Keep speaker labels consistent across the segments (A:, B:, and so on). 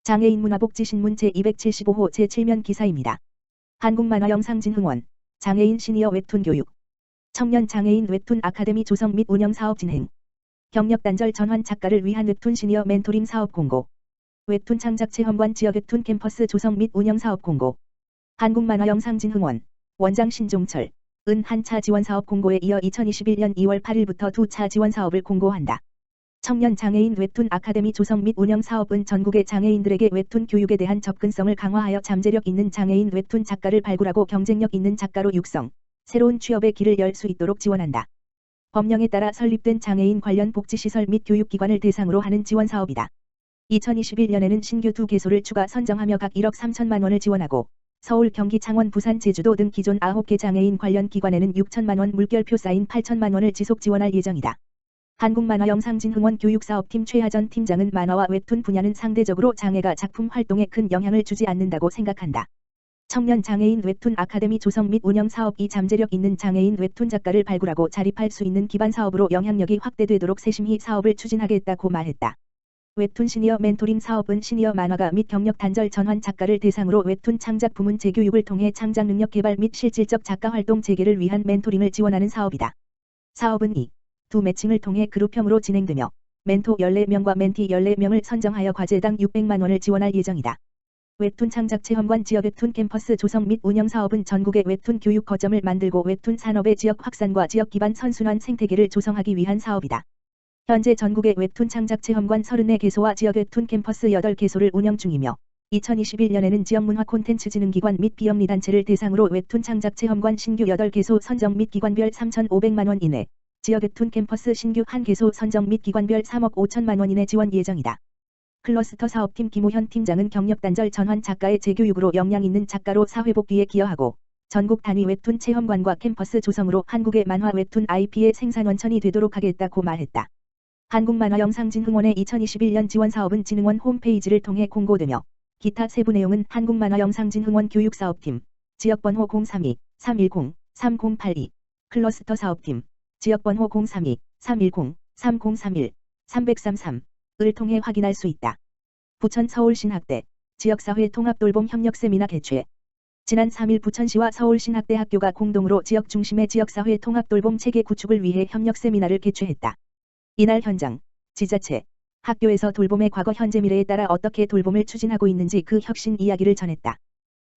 A: 장애인 문화복지신문 제275호 제7면 기사입니다. 한국만화영상진흥원, 장애인 시니어 웹툰 교육, 청년 장애인 웹툰 아카데미 조성 및 운영 사업 진행, 경력 단절 전환 작가를 위한 웹툰 시니어 멘토링 사업 공고, 웹툰 창작 체험관 지역 웹툰 캠퍼스 조성 및 운영 사업 공고, 한국만화영상진흥원, 원장 신종철, 은 한 차 지원 사업 공고에 이어 2021년 2월 8일부터 두 차 지원 사업을 공고한다. 청년 장애인 웹툰 아카데미 조성 및 운영 사업은 전국의 장애인들에게 웹툰 교육에 대한 접근성을 강화하여 잠재력 있는 장애인 웹툰 작가를 발굴하고 경쟁력 있는 작가로 육성, 새로운 취업의 길을 열 수 있도록 지원한다. 법령에 따라 설립된 장애인 관련 복지시설 및 교육기관을 대상으로 하는 지원 사업이다. 2021년에는 신규 2개소를 추가 선정하며 각 1억 3천만 원을 지원하고 서울, 경기, 창원, 부산, 제주도 등 기존 9개 장애인 관련 기관에는 6천만 원 물결표 사인 8천만 원을 지속 지원할 예정이다. 한국만화영상진흥원 교육사업팀 최하전 팀장은 만화와 웹툰 분야는 상대적으로 장애가 작품 활동에 큰 영향을 주지 않는다고 생각한다. 청년 장애인 웹툰 아카데미 조성 및 운영 사업이 잠재력 있는 장애인 웹툰 작가를 발굴하고 자립할 수 있는 기반 사업으로 영향력이 확대되도록 세심히 사업을 추진하겠다고 말했다. 웹툰 시니어 멘토링 사업은 시니어 만화가 및 경력 단절 전환 작가를 대상으로 웹툰 창작 부문 재교육을 통해 창작 능력 개발 및 실질적 작가 활동 재개를 위한 멘토링을 지원하는 사업이다. 사업은 두 매칭을 통해 그룹형으로 진행되며 멘토 14명과 멘티 14명을 선정하여 과제당 600만 원을 지원할 예정이다. 웹툰 창작 체험관 지역 웹툰 캠퍼스 조성 및 운영 사업은 전국의 웹툰 교육 거점을 만들고 웹툰 산업의 지역 확산과 지역 기반 선순환 생태계를 조성하기 위한 사업이다. 현재 전국의 웹툰 창작 체험관 34개소와 지역 웹툰 캠퍼스 8개소를 운영 중이며 2021년에는 지역문화 콘텐츠 진흥기관 및 비영리단체를 대상으로 웹툰 창작 체험관 신규 8개소 선정 및 기관별 3,500만 원 이내, 지역 웹툰 캠퍼스 신규 1개소 선정 및 기관별 3억 5천만 원 이내 지원 예정이다. 클러스터 사업팀 김호현 팀장은 경력 단절 전환 작가의 재교육으로 역량 있는 작가로 사회복귀에 기여하고 전국 단위 웹툰 체험관과 캠퍼스 조성으로 한국의 만화 웹툰 IP의 생산 원천이 되도록 하겠다고 말했다. 한국만화영상진흥원의 2021년 지원 사업은 진흥원 홈페이지를 통해 공고되며 기타 세부 내용은 한국만화영상진흥원 교육사업팀, 지역번호 032-310-3082, 클러스터 사업팀, 지역번호 032-310-3031-333을 통해 확인할 수 있다. 부천 서울신학대, 지역사회 통합돌봄 협력 세미나 개최. 지난 3일 부천시와 서울신학대학교가 공동으로 지역 중심의 지역사회 통합돌봄 체계 구축을 위해 협력 세미나를 개최했다. 이날 현장, 지자체, 학교에서 돌봄의 과거 현재 미래에 따라 어떻게 돌봄을 추진하고 있는지 그 혁신 이야기를 전했다.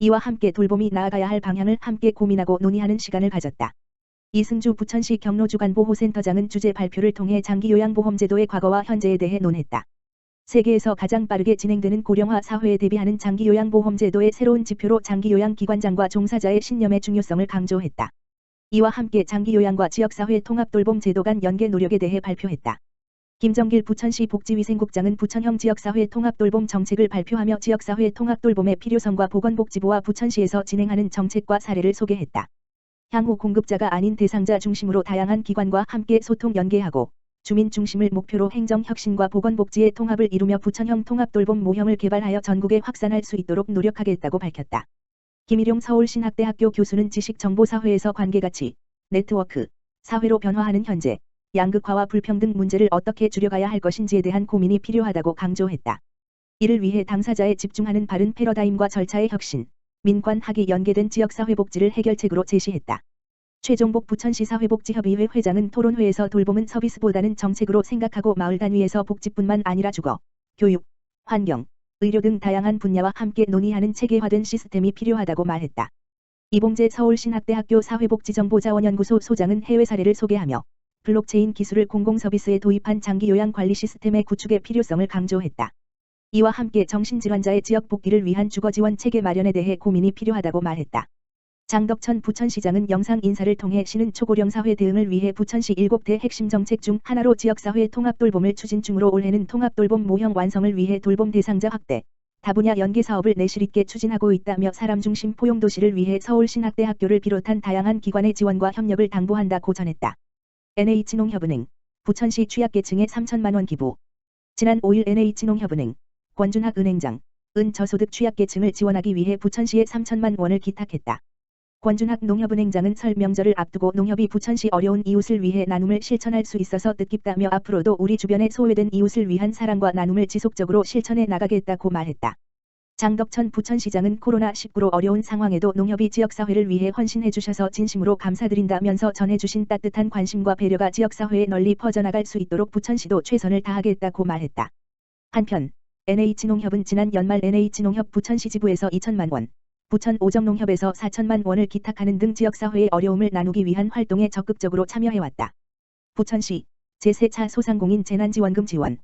A: 이와 함께 돌봄이 나아가야 할 방향을 함께 고민하고 논의하는 시간을 가졌다. 이승주 부천시 경로주간보호센터장은 주제 발표를 통해 장기요양보험제도의 과거와 현재에 대해 논했다. 세계에서 가장 빠르게 진행되는 고령화 사회에 대비하는 장기요양보험제도의 새로운 지표로 장기요양기관장과 종사자의 신념의 중요성을 강조했다. 이와 함께 장기요양과 지역사회 통합돌봄 제도 간 연계 노력에 대해 발표했다. 김정길 부천시 복지위생국장은 부천형 지역사회 통합돌봄 정책을 발표하며 지역사회 통합돌봄의 필요성과 보건복지부와 부천시에서 진행하는 정책과 사례를 소개했다. 향후 공급자가 아닌 대상자 중심으로 다양한 기관과 함께 소통 연계하고 주민 중심을 목표로 행정 혁신과 보건복지의 통합을 이루며 부천형 통합돌봄 모형을 개발하여 전국에 확산할 수 있도록 노력하겠다고 밝혔다. 김일용 서울신학대학교 교수는 지식정보사회에서 관계가치, 네트워크, 사회로 변화하는 현재, 양극화와 불평등 문제를 어떻게 줄여가야 할 것인지에 대한 고민이 필요하다고 강조했다. 이를 위해 당사자에 집중하는 바른 패러다임과 절차의 혁신, 민관학이 연계된 지역사회복지를 해결책으로 제시했다. 최종복 부천시 사회복지협의회 회장은 토론회에서 돌봄은 서비스보다는 정책으로 생각하고 마을 단위에서 복지뿐만 아니라 주거, 교육, 환경, 의료 등 다양한 분야와 함께 논의하는 체계화된 시스템이 필요하다고 말했다. 이봉재 서울신학대학교 사회복지정보자원연구소 소장은 해외 사례를 소개하며 블록체인 기술을 공공서비스에 도입한 장기요양관리 시스템의 구축의 필요성을 강조했다. 이와 함께 정신질환자의 지역 복귀를 위한 주거지원 체계 마련에 대해 고민이 필요하다고 말했다. 장덕천 부천시장은 영상 인사를 통해 시는 초고령 사회 대응을 위해 부천시 7대 핵심 정책 중 하나로 지역사회 통합돌봄을 추진 중으로 올해는 통합돌봄 모형 완성을 위해 돌봄 대상자 확대, 다분야 연계 사업을 내실 있게 추진하고 있다며 사람 중심 포용도시를 위해 서울신학대학교를 비롯한 다양한 기관의 지원과 협력을 당부한다고 전했다. NH농협은행, 부천시 취약계층에 3천만 원 기부. 지난 5일 NH농협은행, 권준학 은행장, 은 저소득 취약계층을 지원하기 위해 부천시에 3천만 원을 기탁했다. 권준학 농협은행장은 설 명절을 앞두고 농협이 부천시 어려운 이웃을 위해 나눔을 실천할 수 있어서 뜻깊다며 앞으로도 우리 주변에 소외된 이웃을 위한 사랑과 나눔을 지속적으로 실천해 나가겠다고 말했다. 장덕천 부천시장은 코로나19로 어려운 상황에도 농협이 지역사회를 위해 헌신해 주셔서 진심으로 감사드린다면서 전해주신 따뜻한 관심과 배려가 지역사회에 널리 퍼져나갈 수 있도록 부천시도 최선을 다하겠다고 말했다. 한편 NH농협은 지난 연말 NH농협 부천시 지부에서 2천만 원, 부천 오정농협에서 4천만 원을 기탁하는 등 지역사회의 어려움을 나누기 위한 활동에 적극적으로 참여해왔다. 부천시 제3차 소상공인 재난지원금 지원,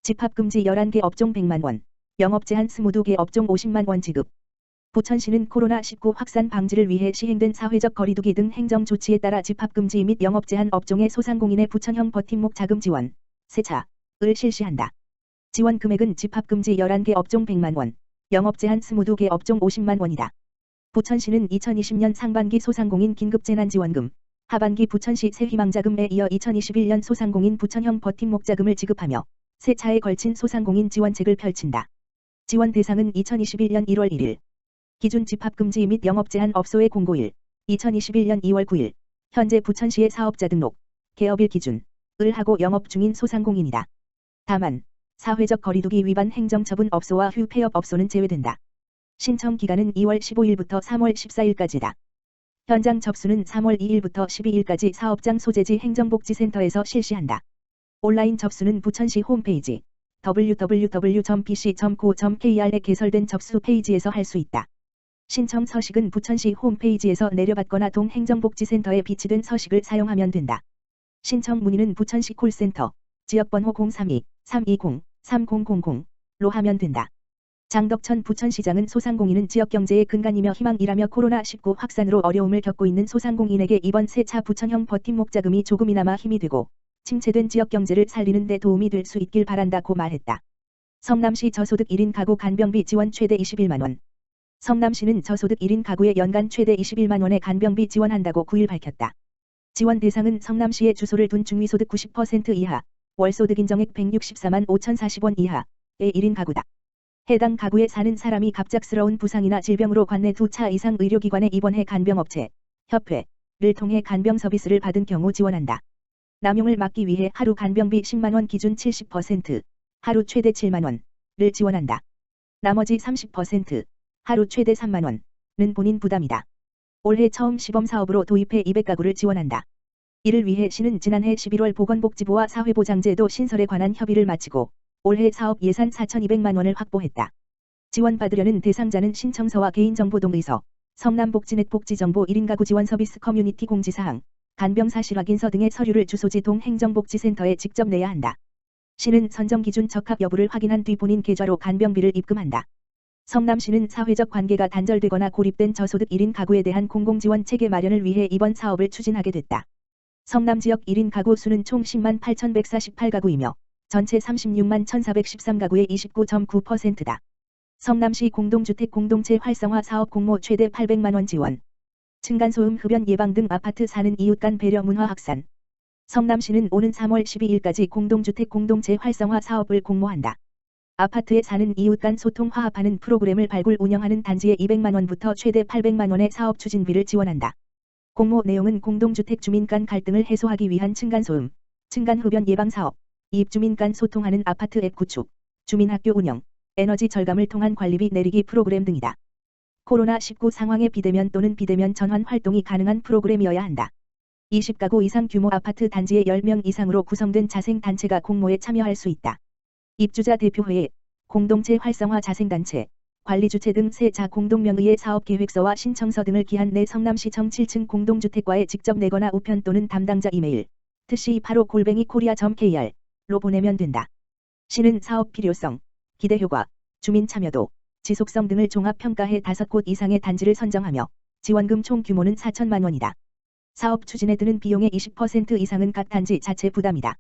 A: 집합금지 11개 업종 100만 원, 영업제한 22개 업종 50만 원 지급. 부천시는 코로나19 확산 방지를 위해 시행된 사회적 거리두기 등 행정 조치에 따라 집합금지 및 영업제한 업종의 소상공인의 부천형 버팀목 자금 지원, 세차를 실시한다. 지원 금액은 집합금지 11개 업종 100만 원, 영업제한 22개 업종 50만 원이다. 부천시는 2020년 상반기 소상공인 긴급재난지원금, 하반기 부천시 새희망자금에 이어 2021년 소상공인 부천형 버팀목 자금을 지급하며 세 차에 걸친 소상공인 지원책을 펼친다. 지원 대상은 2021년 1월 1일 기준 집합금지 및 영업제한 업소의 공고일, 2021년 2월 9일 현재 부천시의 사업자 등록, 개업일 기준을 하고 영업 중인 소상공인이다. 다만 사회적 거리두기 위반 행정처분 업소와 휴폐업 업소는 제외된다. 신청 기간은 2월 15일부터 3월 14일까지다. 현장 접수는 3월 2일부터 12일까지 사업장 소재지 행정복지센터에서 실시한다. 온라인 접수는 부천시 홈페이지 www.bc.go.kr에 개설된 접수 페이지에서 할 수 있다. 신청 서식은 부천시 홈페이지에서 내려받거나 동행정복지센터에 비치된 서식을 사용하면 된다. 신청 문의는 부천시 콜센터 지역번호 032-320-3000로 하면 된다. 장덕천 부천시장은 소상공인은 지역경제의 근간이며 희망이라며 코로나19 확산으로 어려움을 겪고 있는 소상공인에게 이번 세차 부천형 버팀목 자금이 조금이나마 힘이 되고 침체된 지역경제를 살리는 데 도움이 될 수 있길 바란다고 말했다. 성남시 저소득 1인 가구 간병비 지원 최대 21만 원. 성남시는 저소득 1인 가구에 연간 최대 21만 원의 간병비 지원한다고 9일 밝혔다. 지원 대상은 성남시에 주소를 둔 중위소득 90% 이하, 월소득 인정액 164만 5,040원 이하의 1인 가구다. 해당 가구에 사는 사람이 갑작스러운 부상이나 질병으로 관내 2차 이상 의료기관에 입원해 간병업체, 협회를 통해 간병 서비스를 받은 경우 지원한다. 남용을 막기 위해 하루 간병비 10만원 기준 70%, 하루 최대 7만원을 지원한다. 나머지 30%, 하루 최대 3만원은 본인 부담이다. 올해 처음 시범사업으로 도입해 200가구를 지원한다. 이를 위해 시는 지난해 11월 보건복지부와 사회보장제도 신설에 관한 협의를 마치고 올해 사업 예산 4,200만원을 확보했다. 지원받으려는 대상자는 신청서와 개인정보 동의서, 성남복지넷 복지정보 1인 가구 지원 서비스 커뮤니티 공지사항, 간병 사실 확인서 등의 서류를 주소지 동행정복지센터에 직접 내야 한다. 시는 선정 기준 적합 여부를 확인한 뒤 본인 계좌로 간병비를 입금한다. 성남시는 사회적 관계가 단절되거나 고립된 저소득 1인 가구에 대한 공공지원 체계 마련을 위해 이번 사업을 추진하게 됐다. 성남 지역 1인 가구 수는 총 10만 8,148가구이며 전체 36만 1,413가구의 29.9%다. 성남시 공동주택 공동체 활성화 사업 공모 최대 800만원 지원. 층간소음 흡연 예방 등 아파트 사는 이웃 간 배려 문화 확산. 성남시는 오는 3월 12일까지 공동주택 공동체 활성화 사업을 공모한다. 아파트에 사는 이웃 간 소통 화합하는 프로그램을 발굴 운영하는 단지에 200만원부터 최대 800만원의 사업 추진비를 지원한다. 공모 내용은 공동주택 주민 간 갈등을 해소하기 위한 층간소음, 층간흡연 예방 사업, 이입주민 간 소통하는 아파트 앱 구축, 주민학교 운영, 에너지 절감을 통한 관리비 내리기 프로그램 등이다. 코로나19 상황에 비대면 또는 비대면 전환 활동이 가능한 프로그램이어야 한다. 20가구 이상 규모 아파트 단지에 10명 이상으로 구성된 자생단체가 공모에 참여할 수 있다. 입주자 대표회의, 공동체 활성화 자생단체, 관리주체 등 세자 공동명의의 사업계획서와 신청서 등을 기한 내 성남시청 7층 공동주택과에 직접 내거나 우편 또는 담당자 이메일 tc85@korea.kr로 보내면 된다. 시는 사업 필요성, 기대 효과, 주민 참여도, 지속성 등을 종합평가해 5곳 이상의 단지를 선정하며 지원금 총 규모는 4천만 원이다. 사업 추진에 드는 비용의 20% 이상은 각 단지 자체 부담이다.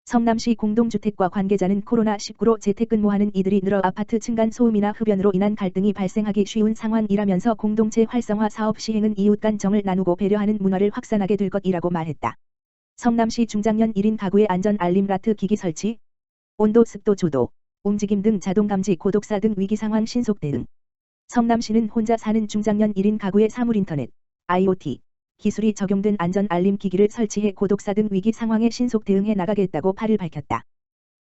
A: 성남시 공동주택과 관계자는 코로나19로 재택근무하는 이들이 늘어 아파트 층간 소음이나 흡연으로 인한 갈등이 발생하기 쉬운 상황이라면서 공동체 활성화 사업 시행은 이웃 간 정을 나누고 배려하는 문화를 확산하게 될 것이라고 말했다. 성남시 중장년 1인 가구의 안전 알림 라트 기기 설치, 온도 습도 조도, 움직임 등 자동 감지 고독사 등 위기 상황 신속 대응. 성남시는 혼자 사는 중장년 1인 가구의 사물 인터넷, IoT 기술이 적용된 안전 알림 기기를 설치해 고독사 등 위기 상황에 신속 대응해 나가겠다고 8일 밝혔다.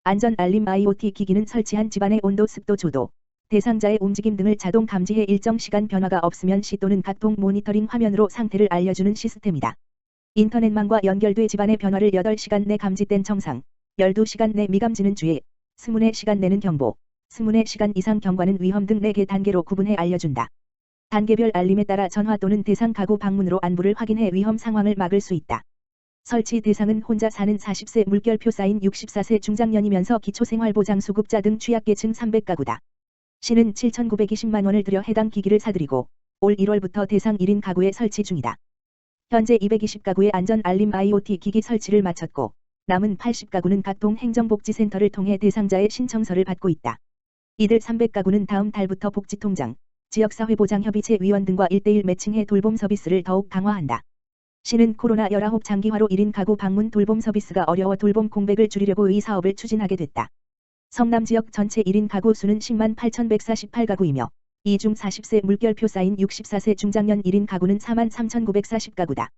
A: 안전 알림 IoT 기기는 설치한 집안의 온도, 습도, 조도, 대상자의 움직임 등을 자동 감지해 일정 시간 변화가 없으면 시 또는 각동 모니터링 화면으로 상태를 알려주는 시스템이다. 인터넷망과 연결돼 집안의 변화를 8시간 내 감지된 정상, 12시간 내 미감지는 주의, 24시간 내는 경보, 24시간 이상 경과는 위험 등 4개 단계로 구분해 알려준다. 단계별 알림에 따라 전화 또는 대상 가구 방문으로 안부를 확인해 위험 상황을 막을 수 있다. 설치 대상은 혼자 사는 40세 물결표 쌓인 64세 중장년이면서 기초생활보장수급자 등 취약계층 300가구다. 시는 7,920만 원을 들여 해당 기기를 사들이고 올 1월부터 대상 1인 가구에 설치 중이다. 현재 220가구의 안전 알림 IoT 기기 설치를 마쳤고 남은 80가구는 각동 행정복지센터를 통해 대상자의 신청서를 받고 있다. 이들 300가구는 다음 달부터 복지통장, 지역사회보장협의체 위원 등과 1:1 매칭해 돌봄 서비스를 더욱 강화한다. 시는 코로나19 장기화로 1인 가구 방문 돌봄 서비스가 어려워 돌봄 공백을 줄이려고 이 사업을 추진하게 됐다. 성남 지역 전체 1인 가구 수는 10만 8,148가구이며 이 중 40세 물결표 쌓인 64세 중장년 1인 가구는 4만 3,940가구다.